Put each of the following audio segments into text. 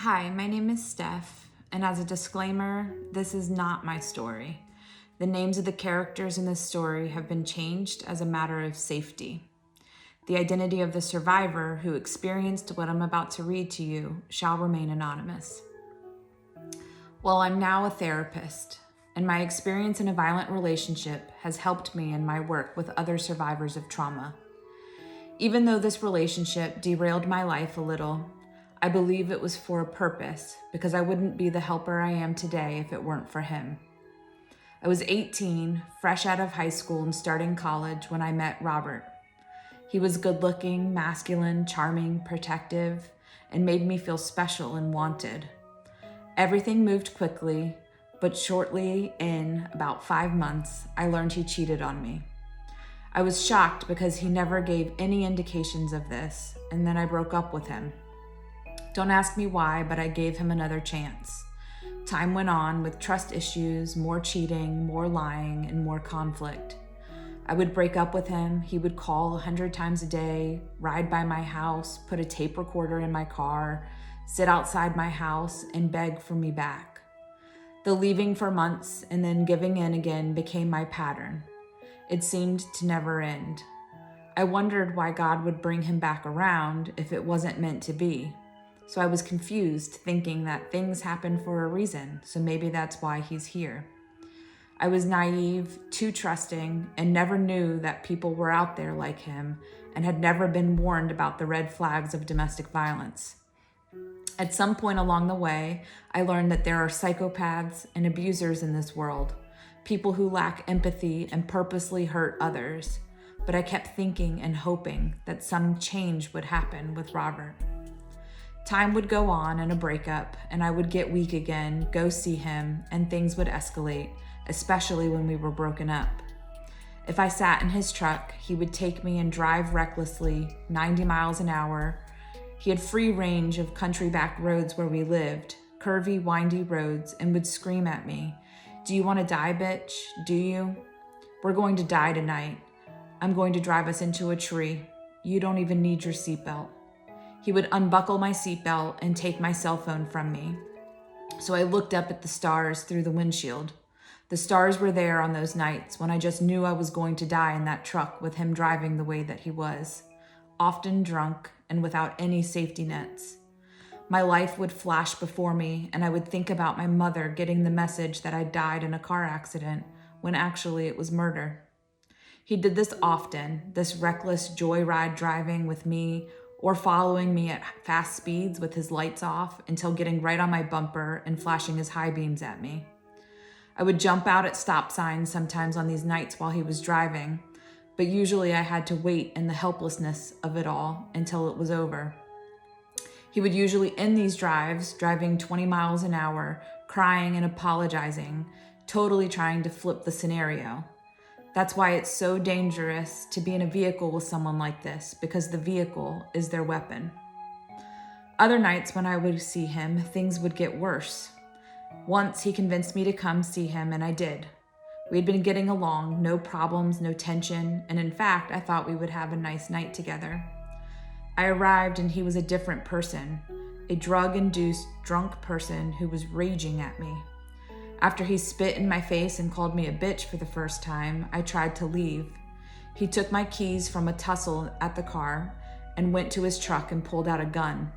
Hi, my name is Steph, and as a disclaimer, this is not my story. The names of the characters in this story have been changed as a matter of safety. The identity of the survivor who experienced what I'm about to read to you shall remain anonymous. Well, I'm now a therapist, and my experience in a violent relationship has helped me in my work with other survivors of trauma. Even though this relationship derailed my life a little, I believe it was for a purpose because I wouldn't be the helper I am today if it weren't for him. I was 18, fresh out of high school and starting college when I met Robert. He was good-looking, masculine, charming, protective, and made me feel special and wanted. Everything moved quickly, but shortly in about 5 months, I learned he cheated on me. I was shocked because he never gave any indications of this, and then I broke up with him. Don't ask me why, but I gave him another chance. Time went on with trust issues, more cheating, more lying, and more conflict. I would break up with him. He would call 100 times a day, ride by my house, put a tape recorder in my car, sit outside my house, and beg for me back. The leaving for months and then giving in again became my pattern. It seemed to never end. I wondered why God would bring him back around if it wasn't meant to be. So I was confused, thinking that things happen for a reason, so maybe that's why he's here. I was naive, too trusting, and never knew that people were out there like him and had never been warned about the red flags of domestic violence. At some point along the way, I learned that there are psychopaths and abusers in this world, people who lack empathy and purposely hurt others. But I kept thinking and hoping that some change would happen with Robert. Time would go on and a breakup, and I would get weak again, go see him, and things would escalate, especially when we were broken up. If I sat in his truck, he would take me and drive recklessly, 90 miles an hour. He had free range of country back roads where we lived, curvy, windy roads, and would scream at me, "Do you want to die, bitch? Do you? We're going to die tonight. I'm going to drive us into a tree. You don't even need your seatbelt." He would unbuckle my seatbelt and take my cell phone from me. So I looked up at the stars through the windshield. The stars were there on those nights when I just knew I was going to die in that truck with him driving the way that he was, often drunk and without any safety nets. My life would flash before me, and I would think about my mother getting the message that I died in a car accident when actually it was murder. He did this often, this reckless joyride driving with me or following me at fast speeds with his lights off until getting right on my bumper and flashing his high beams at me. I would jump out at stop signs sometimes on these nights while he was driving, but usually I had to wait in the helplessness of it all until it was over. He would usually end these drives, driving 20 miles an hour, crying and apologizing, totally trying to flip the scenario. That's why it's so dangerous to be in a vehicle with someone like this, because the vehicle is their weapon. Other nights when I would see him, things would get worse. Once he convinced me to come see him, and I did. We'd been getting along, no problems, no tension, and in fact, I thought we would have a nice night together. I arrived and he was a different person, a drug-induced, drunk person who was raging at me. After he spit in my face and called me a bitch for the first time, I tried to leave. He took my keys from a tussle at the car and went to his truck and pulled out a gun.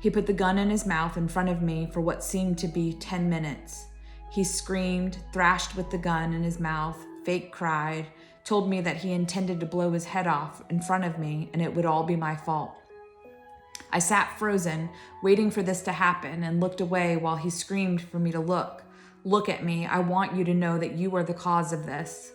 He put the gun in his mouth in front of me for what seemed to be 10 minutes. He screamed, thrashed with the gun in his mouth, fake cried, told me that he intended to blow his head off in front of me and it would all be my fault. I sat frozen, waiting for this to happen, and looked away while he screamed for me to look. "Look at me. I want you to know that you are the cause of this."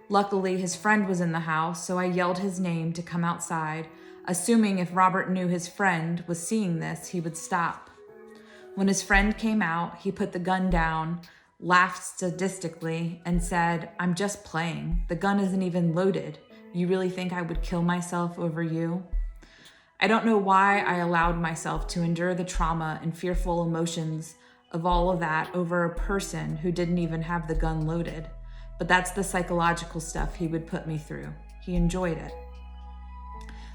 Luckily, his friend was in the house, so I yelled his name to come outside, assuming if Robert knew his friend was seeing this, he would stop. When his friend came out, he put the gun down, laughed sadistically, and said, "I'm just playing. The gun isn't even loaded. You really think I would kill myself over you?" I don't know why I allowed myself to endure the trauma and fearful emotions of all of that over a person who didn't even have the gun loaded. But that's the psychological stuff he would put me through. He enjoyed it.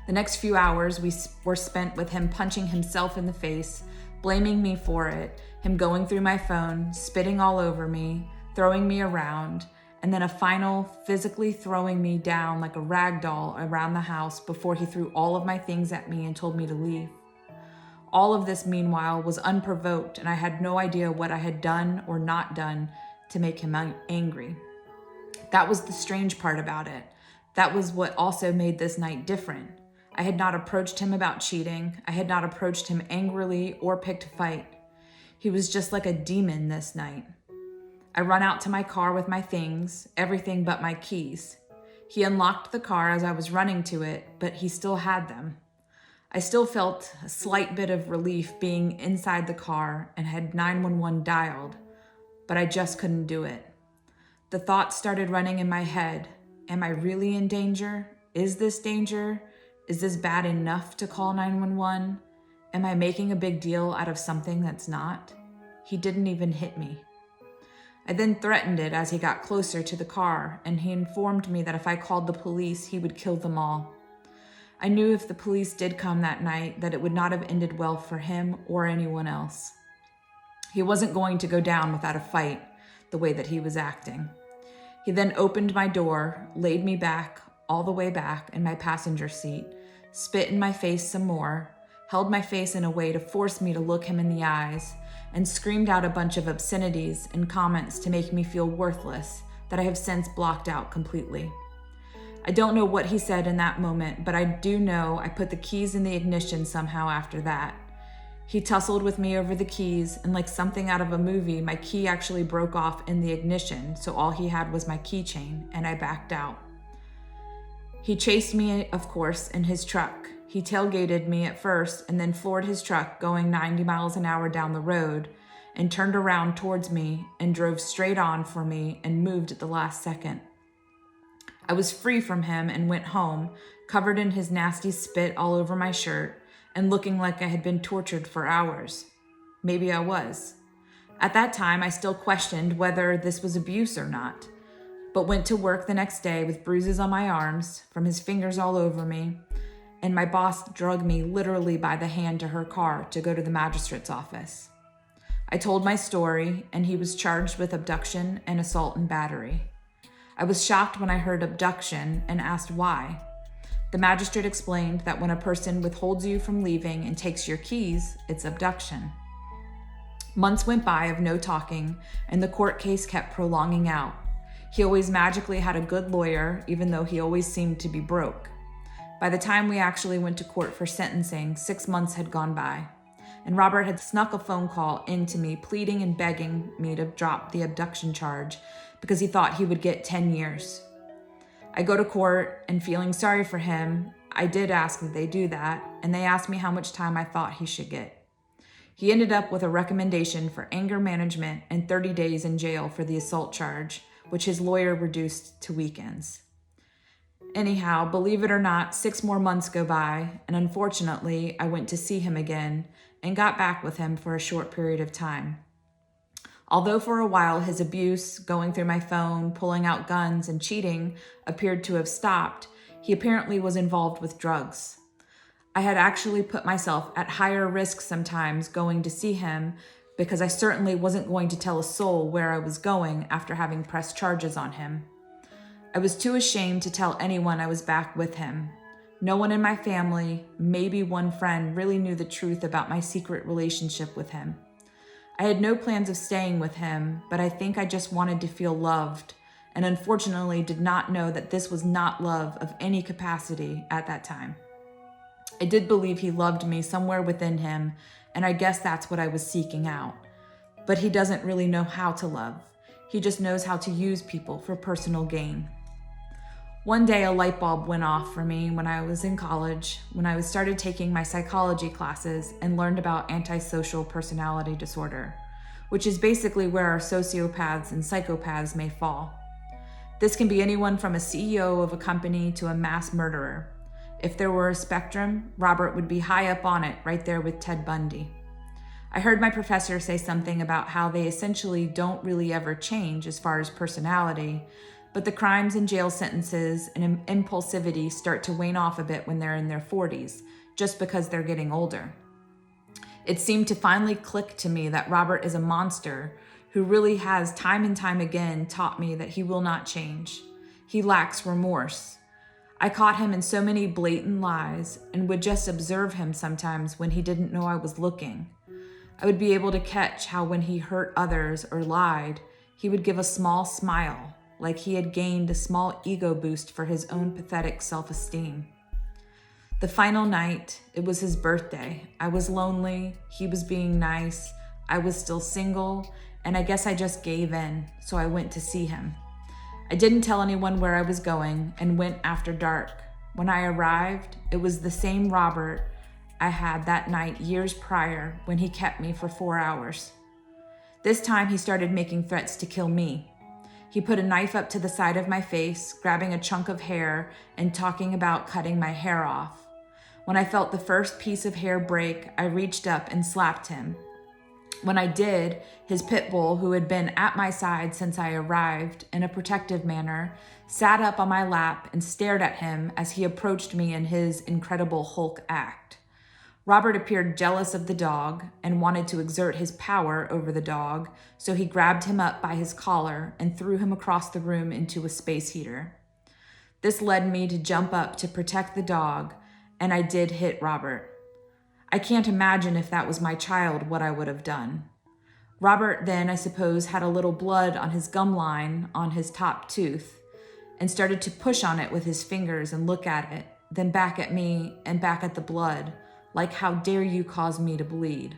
The next few hours were spent with him punching himself in the face, blaming me for it, him going through my phone, spitting all over me, throwing me around, and then a final physically throwing me down like a rag doll around the house before he threw all of my things at me and told me to leave. All of this, meanwhile, was unprovoked, and I had no idea what I had done or not done to make him angry. That was the strange part about it. That was what also made this night different. I had not approached him about cheating. I had not approached him angrily or picked a fight. He was just like a demon this night. I run out to my car with my things, everything but my keys. He unlocked the car as I was running to it, but he still had them. I still felt a slight bit of relief being inside the car and had 911 dialed, but I just couldn't do it. The thoughts started running in my head. Am I really in danger? Is this danger? Is this bad enough to call 911? Am I making a big deal out of something that's not? He didn't even hit me. I then threatened it as he got closer to the car, and he informed me that if I called the police, he would kill them all. I knew if the police did come that night that it would not have ended well for him or anyone else. He wasn't going to go down without a fight the way that he was acting. He then opened my door, laid me back, all the way back in my passenger seat, spit in my face some more, held my face in a way to force me to look him in the eyes, and screamed out a bunch of obscenities and comments to make me feel worthless that I have since blocked out completely. I don't know what he said in that moment, but I do know I put the keys in the ignition somehow after that. He tussled with me over the keys, and like something out of a movie, my key actually broke off in the ignition, so all he had was my keychain, and I backed out. He chased me, of course, in his truck. He tailgated me at first and then floored his truck going 90 miles an hour down the road and turned around towards me and drove straight on for me and moved at the last second. I was free from him and went home, covered in his nasty spit all over my shirt and looking like I had been tortured for hours. Maybe I was. At that time, I still questioned whether this was abuse or not, but went to work the next day with bruises on my arms, from his fingers all over me, and my boss dragged me literally by the hand to her car to go to the magistrate's office. I told my story, and he was charged with abduction and assault and battery. I was shocked when I heard abduction and asked why. The magistrate explained that when a person withholds you from leaving and takes your keys, it's abduction. Months went by of no talking, and the court case kept prolonging out. He always magically had a good lawyer, even though he always seemed to be broke. By the time we actually went to court for sentencing, 6 months had gone by, and Robert had snuck a phone call into me pleading and begging me to drop the abduction charge because he thought he would get 10 years. I go to court, and feeling sorry for him, I did ask that they do that, and they asked me how much time I thought he should get. He ended up with a recommendation for anger management and 30 days in jail for the assault charge, which his lawyer reduced to weekends. Anyhow, believe it or not, 6 more months go by, and unfortunately, I went to see him again and got back with him for a short period of time. Although for a while his abuse, going through my phone, pulling out guns, and cheating appeared to have stopped, he apparently was involved with drugs. I had actually put myself at higher risk sometimes going to see him because I certainly wasn't going to tell a soul where I was going after having pressed charges on him. I was too ashamed to tell anyone I was back with him. No one in my family, maybe one friend, really knew the truth about my secret relationship with him. I had no plans of staying with him, but I think I just wanted to feel loved, and unfortunately did not know that this was not love of any capacity at that time. I did believe he loved me somewhere within him, and I guess that's what I was seeking out. But he doesn't really know how to love. He just knows how to use people for personal gain. One day a light bulb went off for me when I was in college, when I started taking my psychology classes and learned about antisocial personality disorder, which is basically where our sociopaths and psychopaths may fall. This can be anyone from a CEO of a company to a mass murderer. If there were a spectrum, Robert would be high up on it, right there with Ted Bundy. I heard my professor say something about how they essentially don't really ever change as far as personality, but the crimes and jail sentences and impulsivity start to wane off a bit when they're in their 40s, just because they're getting older. It seemed to finally click to me that Robert is a monster who really has time and time again taught me that he will not change. He lacks remorse. I caught him in so many blatant lies and would just observe him sometimes when he didn't know I was looking. I would be able to catch how when he hurt others or lied, he would give a small smile, like he had gained a small ego boost for his own pathetic self-esteem. The final night, it was his birthday. I was lonely, he was being nice, I was still single, and I guess I just gave in, so I went to see him. I didn't tell anyone where I was going and went after dark. When I arrived, it was the same Robert I had that night years prior when he kept me for 4 hours. This time he started making threats to kill me. He put a knife up to the side of my face, grabbing a chunk of hair and talking about cutting my hair off. When I felt the first piece of hair break, I reached up and slapped him. When I did, his pit bull, who had been at my side since I arrived in a protective manner, sat up on my lap and stared at him as he approached me in his incredible Hulk act. Robert appeared jealous of the dog and wanted to exert his power over the dog, so he grabbed him up by his collar and threw him across the room into a space heater. This led me to jump up to protect the dog, and I did hit Robert. I can't imagine if that was my child what I would have done. Robert then, I suppose, had a little blood on his gum line on his top tooth and started to push on it with his fingers and look at it, then back at me and back at the blood, like, how dare you cause me to bleed?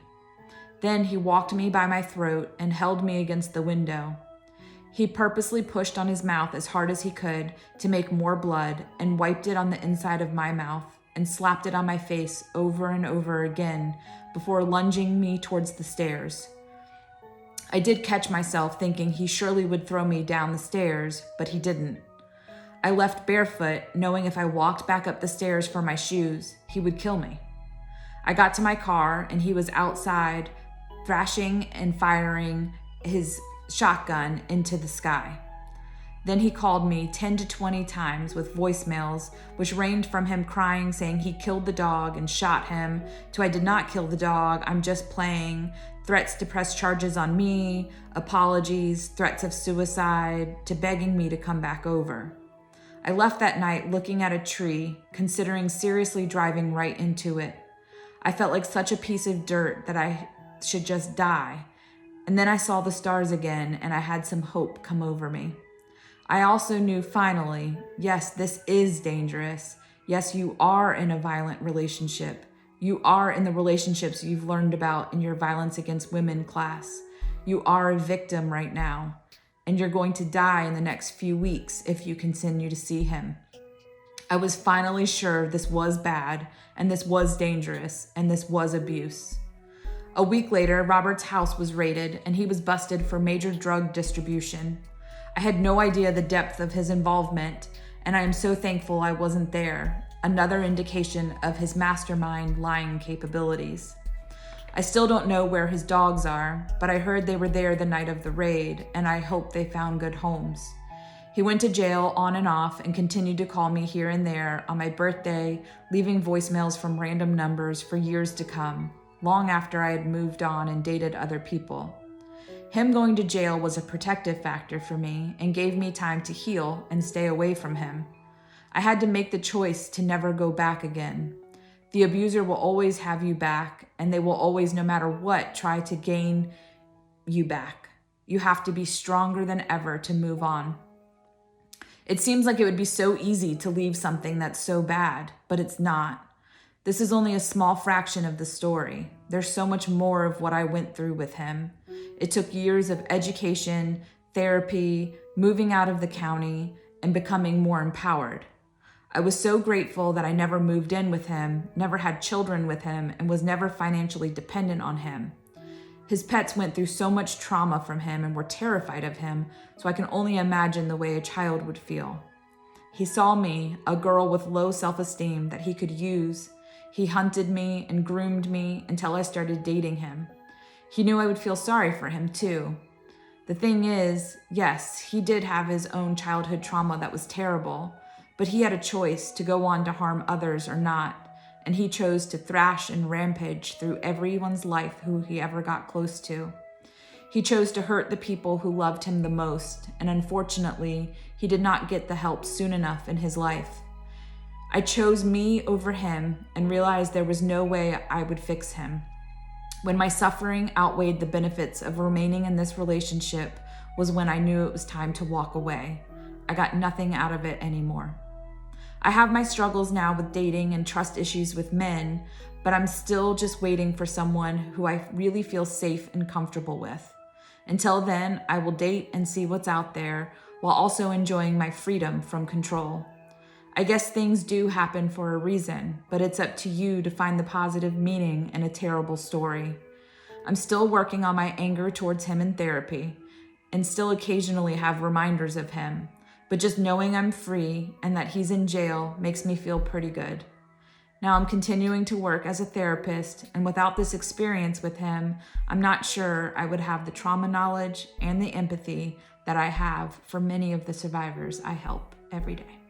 Then he walked me by my throat and held me against the window. He purposely pushed on his mouth as hard as he could to make more blood and wiped it on the inside of my mouth and slapped it on my face over and over again before lunging me towards the stairs. I did catch myself thinking he surely would throw me down the stairs, but he didn't. I left barefoot, knowing if I walked back up the stairs for my shoes, he would kill me. I got to my car and he was outside, thrashing and firing his shotgun into the sky. Then he called me 10 to 20 times with voicemails, which ranged from him crying, saying he killed the dog and shot him, to I did not kill the dog, I'm just playing, threats to press charges on me, apologies, threats of suicide, to begging me to come back over. I left that night looking at a tree, considering seriously driving right into it. I felt like such a piece of dirt that I should just die. And then I saw the stars again and I had some hope come over me. I also knew finally, yes, this is dangerous. Yes, you are in a violent relationship. You are in the relationships you've learned about in your violence against women class. You are a victim right now, and you're going to die in the next few weeks if you continue to see him. I was finally sure this was bad, and this was dangerous, and this was abuse. A week later, Robert's house was raided, and he was busted for major drug distribution. I had no idea the depth of his involvement, and I am so thankful I wasn't there, another indication of his mastermind lying capabilities. I still don't know where his dogs are, but I heard they were there the night of the raid, and I hope they found good homes. He went to jail on and off and continued to call me here and there on my birthday, leaving voicemails from random numbers for years to come, long after I had moved on and dated other people. Him going to jail was a protective factor for me and gave me time to heal and stay away from him. I had to make the choice to never go back again. The abuser will always have you back, and they will always, no matter what, try to gain you back. You have to be stronger than ever to move on. It seems like it would be so easy to leave something that's so bad, but it's not. This is only a small fraction of the story. There's so much more of what I went through with him. It took years of education, therapy, moving out of the county, and becoming more empowered. I was so grateful that I never moved in with him, never had children with him, and was never financially dependent on him. His pets went through so much trauma from him and were terrified of him, so I can only imagine the way a child would feel. He saw me, a girl with low self-esteem that he could use. He hunted me and groomed me until I started dating him. He knew I would feel sorry for him too. The thing is, yes, he did have his own childhood trauma that was terrible, but he had a choice to go on to harm others or not, and he chose to thrash and rampage through everyone's life who he ever got close to. He chose to hurt the people who loved him the most, and unfortunately, he did not get the help soon enough in his life. I chose me over him and realized there was no way I would fix him. When my suffering outweighed the benefits of remaining in this relationship was when I knew it was time to walk away. I got nothing out of it anymore. I have my struggles now with dating and trust issues with men, but I'm still just waiting for someone who I really feel safe and comfortable with. Until then, I will date and see what's out there while also enjoying my freedom from control. I guess things do happen for a reason, but it's up to you to find the positive meaning in a terrible story. I'm still working on my anger towards him in therapy and still occasionally have reminders of him, but just knowing I'm free and that he's in jail makes me feel pretty good. Now I'm continuing to work as a therapist, and without this experience with him, I'm not sure I would have the trauma knowledge and the empathy that I have for many of the survivors I help every day.